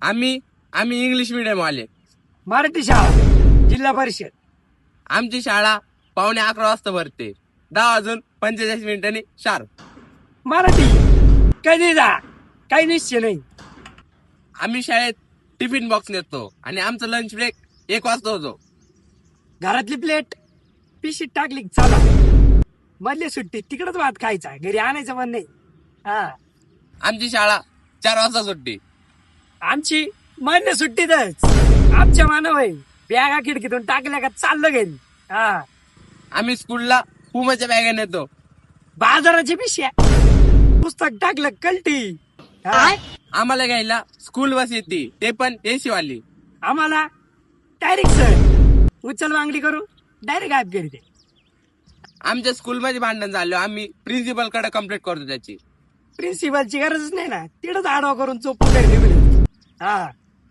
आम्ही आम्ही English medium वाले. मराठी शाळा जिल्हा परिषद. आमची शाळा 11:45 वाजता भरते. 10:45 शार्प. मराठी कधी जा काही निश्चय नाही. आम्ही शाळेत टिफिन बॉक्स नेतो आणि आमचा लंच ब्रेक 1 वाजता होतो. घरातली प्लेट पिशीत टाकली की चला मधली सुट्टी तिकडच भात खायचा, घरी आणायचं म्हण नाही. हा आमची शाळा 4 वाजता सुटते. आमची मधल्या सुट्टीतच आमच्या मानव आहे, बॅगा खिडकीतून टाकल्या का चाललं घरी. हा आम्ही स्कूलला पुमाच्या बॅगा नेतो. बाजाराची पिशव्या पुस्तक टाकलं कलटी. हा. आम्हाला घ्यायला स्कूल बस येते, ते पण एसी वाली. आम्हाला डायरेक्ट सर उचल मागणी करू डायरेक्ट गायब करी दे. आमच्या स्कूलमध्ये भांडण झालं, आम्ही प्रिन्सिपल कडे कंप्लेंट करतो त्याची. प्रिन्सिपलची गरजच नाही ना, तिथंच आडवा करून चोपून घरी निघून येतो. हा